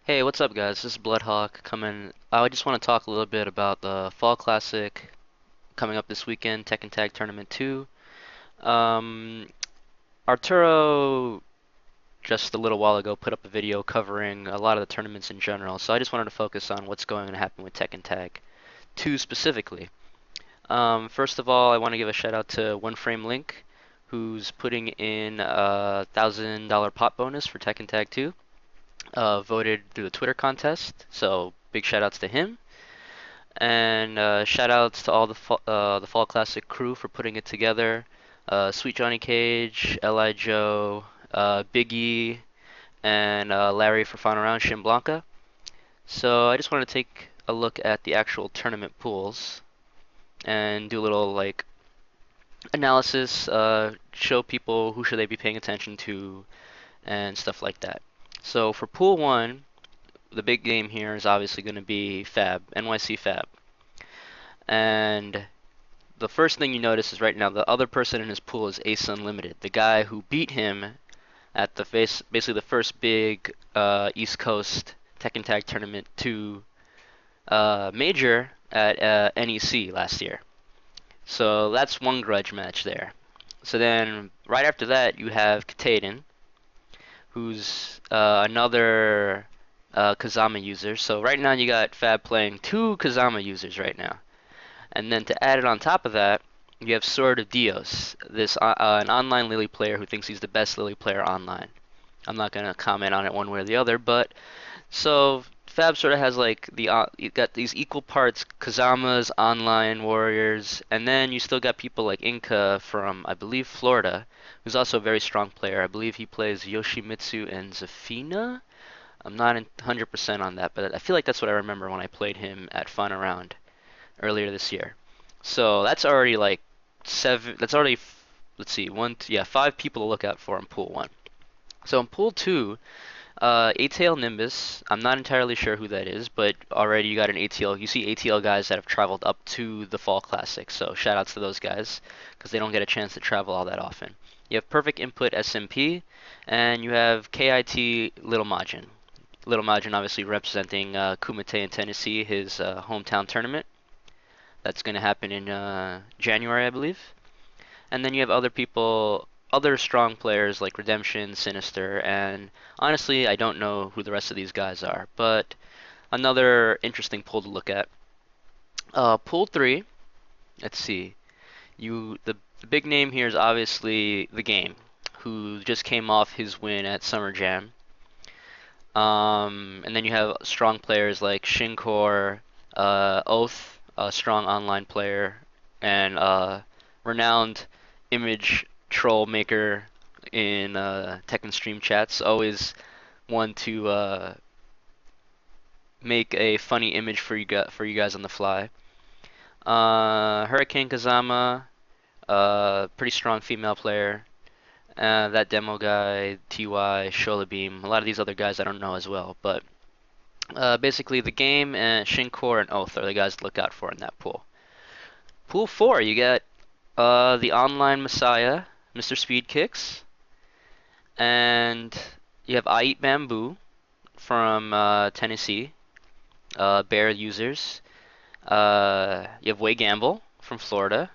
Hey, what's up, guys? This is Bloodhawk coming. I just want to talk a little bit about the Fall Classic coming up this weekend, Tekken Tag Tournament 2. Um, Arturo just a little while ago put up a video covering a lot of the tournaments in general, so I just wanted to focus on what's going to happen with Tekken Tag 2 specifically. First of all, I want to give a shout out to One Frame Link, who's putting in a $1,000 pot bonus for Tekken Tag 2. Voted through the Twitter contest, so big shout outs to him. And shout outs to all the Fall Classic crew for putting it together. Sweet Johnny Cage, Li Joe, Biggie, and Larry for final round, Shin Blanca. So I just want to take a look at the actual tournament pools and do a little like analysis, show people who should they be paying attention to and stuff like that. So for pool one, the big game here is obviously going to be Fab, NYC Fab. And the first thing you notice is right now the other person in his pool is Ace Unlimited, the guy who beat him at the basically the first big East Coast Tekken Tag Tournament 2 major at NEC last year. So that's one grudge match there. So then right after that you have Kataden, who's another Kazama user. So right now you got Fab playing two Kazama users right now. And then to add it on top of that, you have Sword of Dios, this an online Lily player who thinks he's the best Lily player online. I'm not gonna comment on it one way or the other, but so Fab sort of has like you got these equal parts Kazamas, online warriors, and then you still got people like Inka from I believe Florida, who's also a very strong player. I believe he plays Yoshimitsu and Zafina. I'm not 100% on that, but I feel like that's what I remember when I played him at Final Round earlier this year. So that's already like seven. That's already let's see, yeah, five people to look out for in pool one. So in pool two, ATL Nimbus. I'm not entirely sure who that is, but already you got an ATL. You see ATL guys that have traveled up to the Fall Classic. So shout outs to those guys because they don't get a chance to travel all that often. You have Perfect Input SMP, and you have KIT Little Majin. Little Majin obviously representing Kumite in Tennessee, his hometown tournament. That's going to happen in January, I believe. And then you have other people, other strong players like Redemption, Sinister, and honestly, I don't know who the rest of these guys are. But another interesting pool to look at. Pool three. Let's see. The big name here is obviously the game, who just came off his win at Summer Jam. And then you have strong players like Shinkor, Oath, a strong online player, and renowned image troll maker in Tekken stream chats. Always one to make a funny image for you guys on the fly. Hurricane Kazama, pretty strong female player. That demo guy, TY, Shola Beam, a lot of these other guys I don't know as well, but basically the game and Shinkor and Oath are the guys to look out for in that pool. Pool 4, you got the online Messiah, Mr. Speed Kicks, and you have I Eat Bamboo from Tennessee, Bear users. You have Way Gamble from Florida.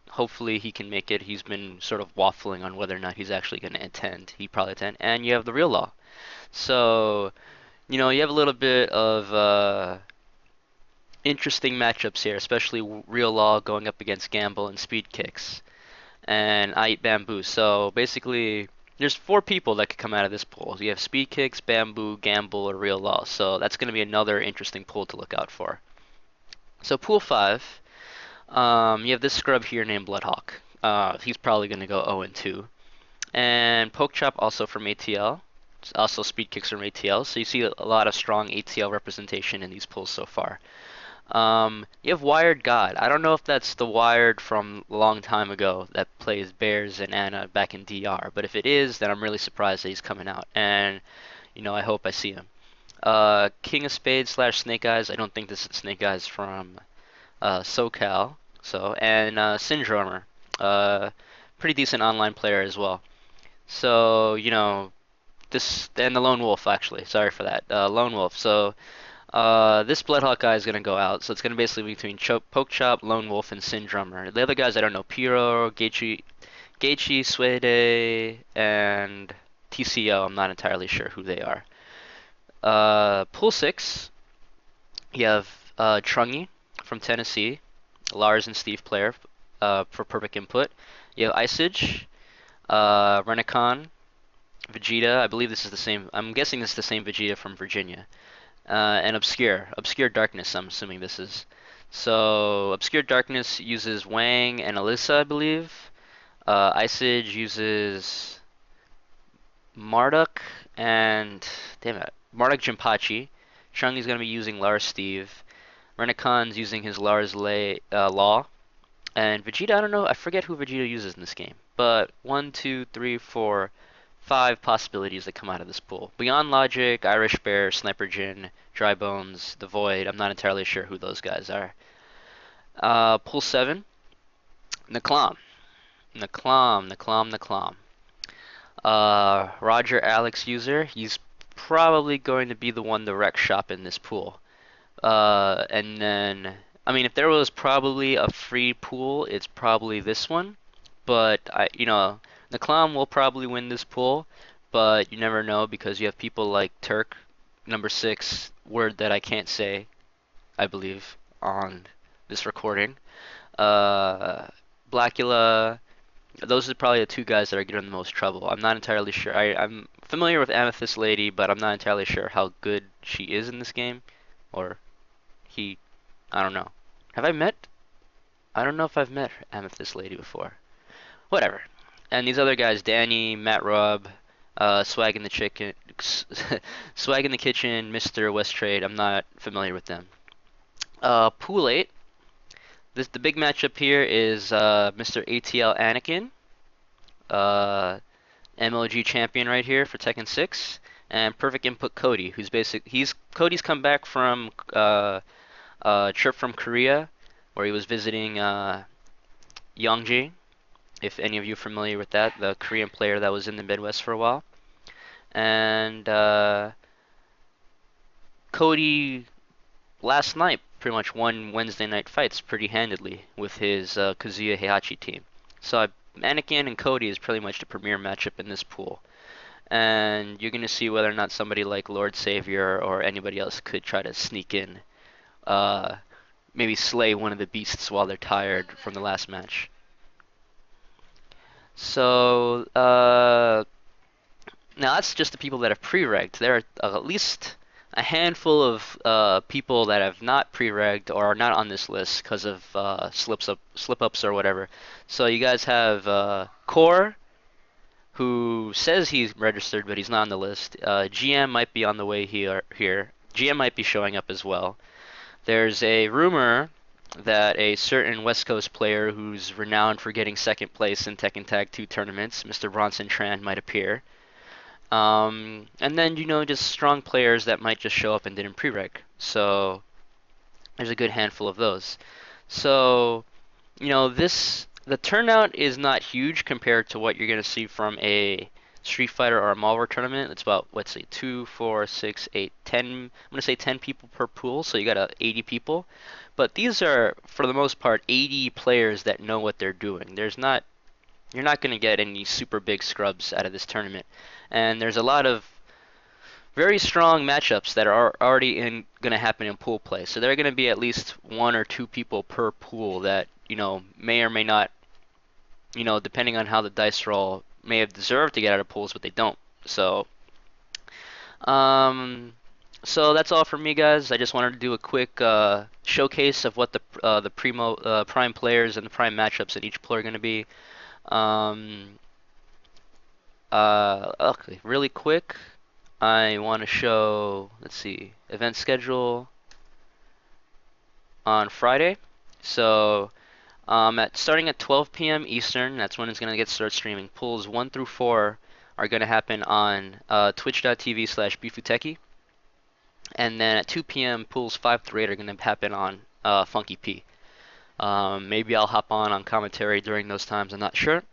Hopefully he can make it. He's been sort of waffling on whether or not he's actually going to attend. He probably attend. And you have the Real Law. So, you have a little bit of interesting matchups here, especially Real Law going up against Gamble and Speed Kicks. And I Eat Bamboo. So basically, there's four people that could come out of this pool. You have Speed Kicks, Bamboo, Gamble, or Real Law. So that's going to be another interesting pool to look out for. So pool 5, you have this scrub here named Bloodhawk. He's probably going to go 0-2. And Pokechop also from ATL. Also Speed Kicks from ATL. So you see a lot of strong ATL representation in these pools so far. You have Wired God. I don't know if that's the Wired from a long time ago that plays Bears and Anna back in DR, but if it is, then I'm really surprised that he's coming out. And, I hope I see him. King of Spades slash Snake Eyes. I don't think this is Snake Eyes from SoCal. And Syndromer. Pretty decent online player as well. So, this and the Lone Wolf actually. Sorry for that. Lone Wolf. So this Bloodhawk guy is gonna go out. So it's gonna basically be between Poke Chop, Lone Wolf, and Sin Drummer. The other guys I don't know. Piro, Geichi, Suede, and TCO. I'm not entirely sure who they are. Pool 6, you have Trungy from Tennessee, Lars and Steve Player for Perfect Input. You have Isage, Renekon, Vegeta. I believe this is the same. I'm guessing this is the same Vegeta from Virginia. And Obscure Darkness. I'm assuming this is. So Obscure Darkness uses Wang and Alyssa, I believe. Isage uses Marduk and damn it, Marduk Jinpachi. Chungi's gonna be using Lars Steve. Renekon's using his Law. And Vegeta, I don't know, I forget who Vegeta uses in this game. But 1, 2, 3, 4, 5 possibilities that come out of this pool. Beyond Logic, Irish Bear, Sniper Jin, Dry Bones, The Void. I'm not entirely sure who those guys are. Pool 7, Naklam. Naklam. Roger Alex user, he's probably going to be the one to wreck shop in this pool. And then, I mean, if there was probably a free pool, it's probably this one. But the clown will probably win this pool, but you never know because you have people like Turk, number 6, word that I can't say, I believe, on this recording. Blackula. Those are probably the 2 guys that are getting the most trouble. I'm not entirely sure. I'm familiar with Amethyst Lady, but I'm not entirely sure how good she is in this game. Or he, I don't know. Have I met? I don't know if I've met Amethyst Lady before. Whatever. And these other guys, Danny, Matt Robb, Swag in the Chicken, Swag in the Kitchen, Mr. West Trade. I'm not familiar with them. Pool 8. The big matchup here is Mr. ATL Anakin, MLG champion right here for Tekken 6, and Perfect Input Cody, Cody's come back from a trip from Korea where he was visiting Youngji, if any of you are familiar with that, the Korean player that was in the Midwest for a while. And Cody last night pretty much won Wednesday night fights pretty handedly with his Kazuya Heihachi team. So Anakin and Cody is pretty much the premier matchup in this pool. And you're going to see whether or not somebody like Lord Savior or anybody else could try to sneak in, maybe slay one of the beasts while they're tired from the last match. So, now that's just the people that have pre-regged. There are at least a handful of people that have not pre-regged or are not on this list because of slip-ups or whatever. So you guys have Core, who says he's registered but he's not on the list. GM might be on the way here. GM might be showing up as well. There's a rumor that a certain West Coast player who's renowned for getting second place in Tekken Tag 2 tournaments, Mr. Bronson Tran, might appear. And then, just strong players that might just show up and didn't pre-reg. So, there's a good handful of those. So, the turnout is not huge compared to what you're going to see from a Street Fighter or a Marvel tournament. It's about, let's see, 2, 4, 6, 8, 10. I'm going to say 10 people per pool, so you got 80 people. But these are, for the most part, 80 players that know what they're doing. You're not going to get any super big scrubs out of this tournament. And there's a lot of very strong matchups that are already going to happen in pool play. So there are going to be at least 1 or 2 people per pool that, may or may not, depending on how the dice roll, may have deserved to get out of pools, but they don't. So, so that's all from me, guys. I just wanted to do a quick showcase of what the prime players and the prime matchups at each pool are going to be. Okay, really quick, I want to show, let's see, event schedule on Friday. So, starting at 12 p.m. Eastern, that's when it's going to start streaming. Pools 1 through 4 are going to happen on twitch.tv/Bifuteki. And then at 2 p.m., pools 5 through 8 are going to happen on FunkyP. Maybe I'll hop on commentary during those times, I'm not sure.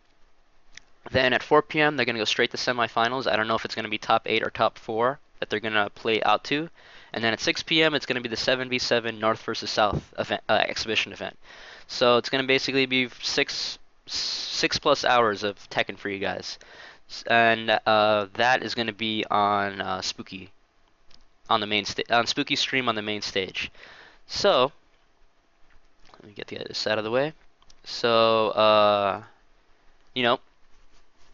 Then at 4 p.m. they're gonna go straight to semifinals. I don't know if it's gonna be top 8 or top 4 that they're gonna play out to. And then at 6 p.m. it's gonna be the 7v7 North versus South event, exhibition event. So it's gonna basically be six plus hours of Tekken for you guys, and that is gonna be on Spooky on the main on Spooky stream on the main stage. So let me get this out of the way. So you know,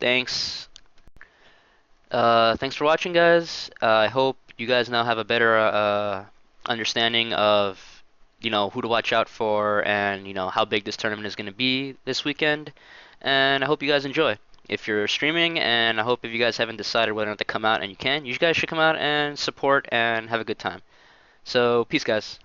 thanks thanks for watching, guys. I hope you guys now have a better understanding of, who to watch out for and, how big this tournament is going to be this weekend. And I hope you guys enjoy. If you're streaming, and I hope if you guys haven't decided whether or not to come out and you guys should come out and support and have a good time. So, peace, guys.